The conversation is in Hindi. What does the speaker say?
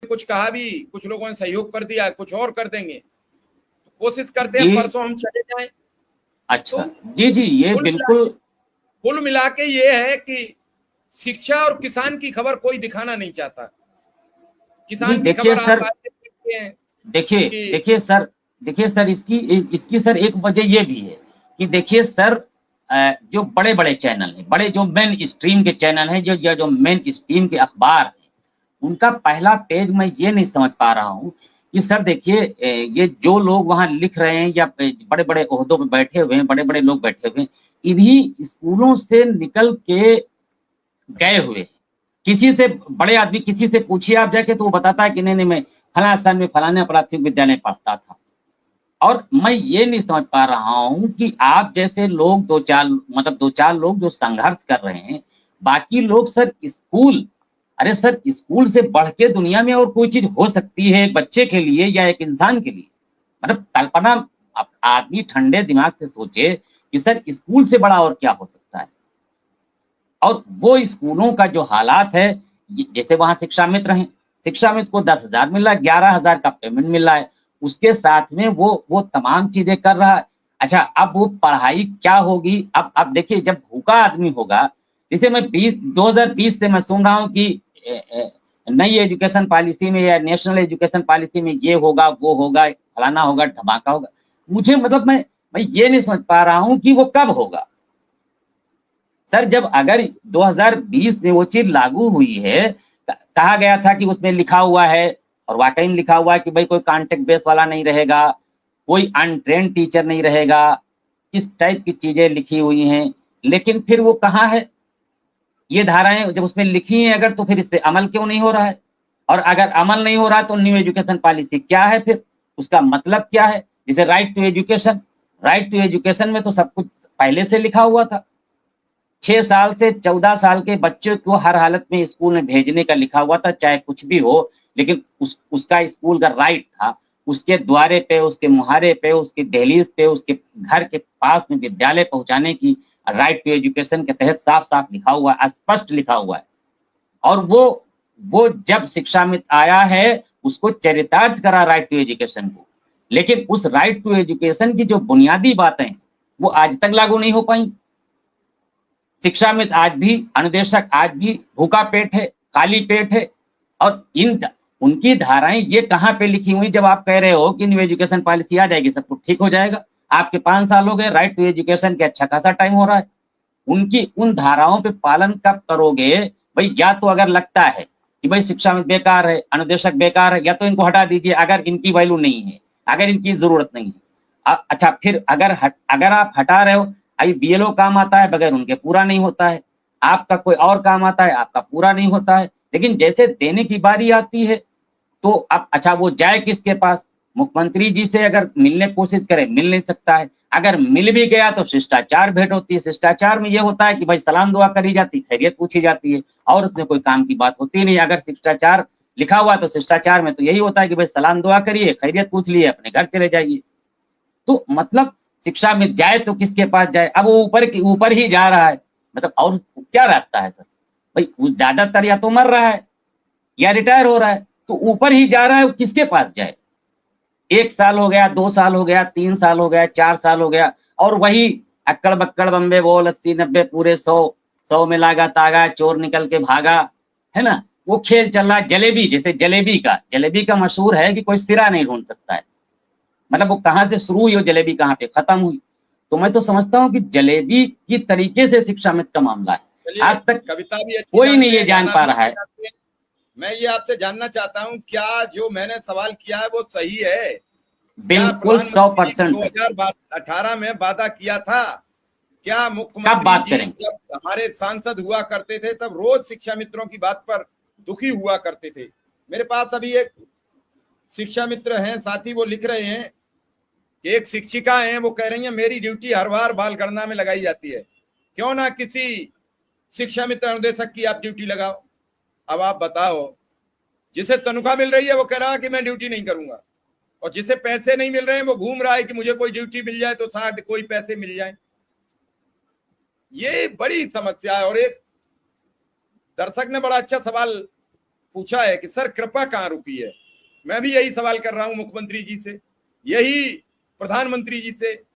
कुछ कहा भी, कुछ लोगों ने सहयोग कर दिया, कुछ और कर देंगे, कोशिश करते हैं परसों हम चले जाएं। अच्छा, तो जी जी, ये बिल्कुल कुल मिला के ये है कि शिक्षा और किसान की खबर कोई दिखाना नहीं चाहता। जी। किसान की देखिए खबर आप सर, आज देखते हैं देखिए कि देखिए सर, देखिए सर, इसकी सर एक वजह ये भी है कि देखिए सर, जो बड़े बड़े चैनल हैं, बड़े जो मेन स्ट्रीम के चैनल हैं, जो मेन स्ट्रीम के अखबार हैं, उनका पहला पेज मैं ये नहीं समझ पा रहा हूँ कि सर देखिए, ये जो लोग वहां लिख रहे हैं या बड़े बड़े ओहदों पे बैठे हुए हैं, बड़े बड़े लोग बैठे हुए हैं, इन्हीं स्कूलों से निकल के गए हुए हैं। किसी से बड़े आदमी किसी से पूछिए आप जाके, तो वो बताता है कि नहीं नहीं, मैं फला स्थान में फलाने प्राथमिक विद्यालय पढ़ता था। और मैं ये नहीं समझ पा रहा हूं कि आप जैसे लोग दो चार, मतलब दो चार लोग जो संघर्ष कर रहे हैं, बाकी लोग सर स्कूल, अरे सर स्कूल से बढ़ के दुनिया में और कोई चीज हो सकती है एक बच्चे के लिए या एक इंसान के लिए? मतलब कल्पना, आदमी ठंडे दिमाग से सोचे कि सर स्कूल से बड़ा और क्या हो सकता है। और वो स्कूलों का जो हालात है, जैसे वहां शिक्षा मित्र हैं, शिक्षा मित्र को 10,000 मिल रहा है, 11,000 का पेमेंट मिल रहा है, उसके साथ में वो तमाम चीजें कर रहा है। अच्छा, अब वो पढ़ाई क्या होगी? अब देखिए, जब भूखा आदमी होगा, जैसे मैं 2020 से मैं सुन रहा हूँ कि नई एजुकेशन पॉलिसी में या नेशनल एजुकेशन पॉलिसी में ये होगा, वो होगा, फलाना होगा, धमाका होगा। मुझे मतलब मैं ये नहीं समझ पा रहा हूँ कि वो कब होगा। सर जब अगर 2020 में वो चीज लागू हुई है, कहा गया था कि उसमें लिखा हुआ है, और वाकई में लिखा हुआ है कि भाई कोई कॉन्टेक्ट बेस वाला नहीं रहेगा, कोई अनट्रेंड टीचर नहीं रहेगा, इस टाइप की चीजें लिखी हुई हैं। लेकिन फिर वो कहाँ है? ये धाराएं जब उसमें लिखी हैं अगर, तो फिर इस पे अमल क्यों नहीं हो रहा है? और अगर अमल नहीं हो रहा तो न्यू एजुकेशन पॉलिसी क्या है फिर? उसका मतलब क्या है? जैसे right to education, right to education में तो सब कुछ पहले से लिखा हुआ था। 6 साल से 14 साल के बच्चे को हर हालत में स्कूल में भेजने का लिखा हुआ था, चाहे कुछ भी हो, लेकिन उसका स्कूल का राइट था। उसके द्वारे पे, उसके मुहारे पे, उसकी दहलीज पे, उसके घर के पास में विद्यालय पहुंचाने की राइट टू एजुकेशन के तहत साफ साफ लिखा हुआ है, स्पष्ट लिखा हुआ है। और वो जब शिक्षा में आया है, उसको चरितार्थ करा राइट टू एजुकेशन को। लेकिन उस राइट टू एजुकेशन की जो बुनियादी बातें वो आज तक लागू नहीं हो पाई। शिक्षा में आज भी अनुदेशक आज भी भूखा पेट है, खाली पेट है। और उनकी धाराएं ये कहां पे लिखी हुई, जब आप कह रहे हो कि न्यू एजुकेशन पॉलिसी आ जाएगी, सब कुछ ठीक हो जाएगा। आपके 5 साल हो गए, राइट टू एजुकेशन के अच्छा खासा टाइम हो रहा है। उनकी उन धाराओं पे पालन कब करोगे भाई? या तो अगर लगता है कि भाई शिक्षा में बेकार है, अनुदेशक बेकार है, या तो इनको हटा दीजिए अगर इनकी वैल्यू नहीं है, अगर इनकी जरूरत नहीं है। अच्छा, फिर अगर आप हटा रहे हो, आई बीएलओ काम आता है, बगैर उनके पूरा नहीं होता है। आपका कोई और काम आता है, आपका पूरा नहीं होता है। लेकिन जैसे देने की बारी आती है, तो अब अच्छा वो जाए किसके पास? मुख्यमंत्री जी से अगर मिलने की कोशिश करे, मिल नहीं सकता है। अगर मिल भी गया तो शिष्टाचार भेंट होती है। शिष्टाचार में ये होता है कि भाई सलाम दुआ करी जाती, खैरियत पूछी जाती है, और उसमें कोई काम की बात होती नहीं। अगर शिष्टाचार लिखा हुआ तो शिष्टाचार में तो यही होता है कि भाई सलाम दुआ करिए, खैरियत पूछ लिए, अपने घर चले जाइए। तो मतलब शिक्षा में जाए तो किसके पास जाए? अब वो ऊपर ही जा रहा है, मतलब और क्या रास्ता है सर? भाई वो ज्यादातर या तो मर रहा है या रिटायर हो रहा है, तो ऊपर ही जा रहा है, वो किसके पास जाए? 1 साल हो गया, 2 साल हो गया, 3 साल हो गया, 4 साल हो गया, और वही अक्कड़ बक्कड़ बम्बे बोल, 80 90 पूरे 100, 100 में लागा तागा, चोर निकल के भागा, है ना? वो खेल चल रहा है जलेबी, जैसे जलेबी का मशहूर है कि कोई सिरा नहीं ढूंढ सकता है। मतलब वो कहाँ से शुरू हुई और जलेबी कहाँ पे खत्म हुई। तो मैं तो समझता हूँ कि जलेबी की तरीके से शिक्षा मित्र का मामला है। चलिए, आज तक कविता भी अच्छी कोई नहीं जानते ये हैं, जान गाना पा भी रहा अच्छा है। गाते हैं। मैं ये आपसे जानना चाहता हूं, क्या जो मैंने सवाल किया है वो सही है? क्या बिल्कुल सौ प्रधानमंत्री जी ने परसेंट 2018 में वादा किया था? क्या कब मुख्यमंत्री बात जी करेंगे? जब हमारे सांसद हुआ करते थे तब रोज शिक्षा मित्रों की बात पर दुखी हुआ करते थे? मेरे पास अभी एक शिक्षा मित्र हैं साथी, वो लिख रहे हैं कि एक शिक्षिका हैं, वो कह रही हैं मेरी ड्यूटी हर बार बाल गणना में लगाई जाती है, क्यों ना किसी शिक्षा मित्र अनुदेशक की आप ड्यूटी लगाओ। अब आप बताओ, जिसे तनख्वाह मिल रही है वो कह रहा है कि मैं ड्यूटी नहीं करूंगा, और जिसे पैसे नहीं मिल रहे हैं वो घूम रहा है कि मुझे कोई ड्यूटी मिल जाए तो शायद कोई पैसे मिल जाए। ये बड़ी समस्या है। और एक दर्शक ने बड़ा अच्छा सवाल पूछा है कि सर कृपा कहाँ रुकी है। मैं भी यही सवाल कर रहा हूं मुख्यमंत्री जी से, यही प्रधानमंत्री जी से,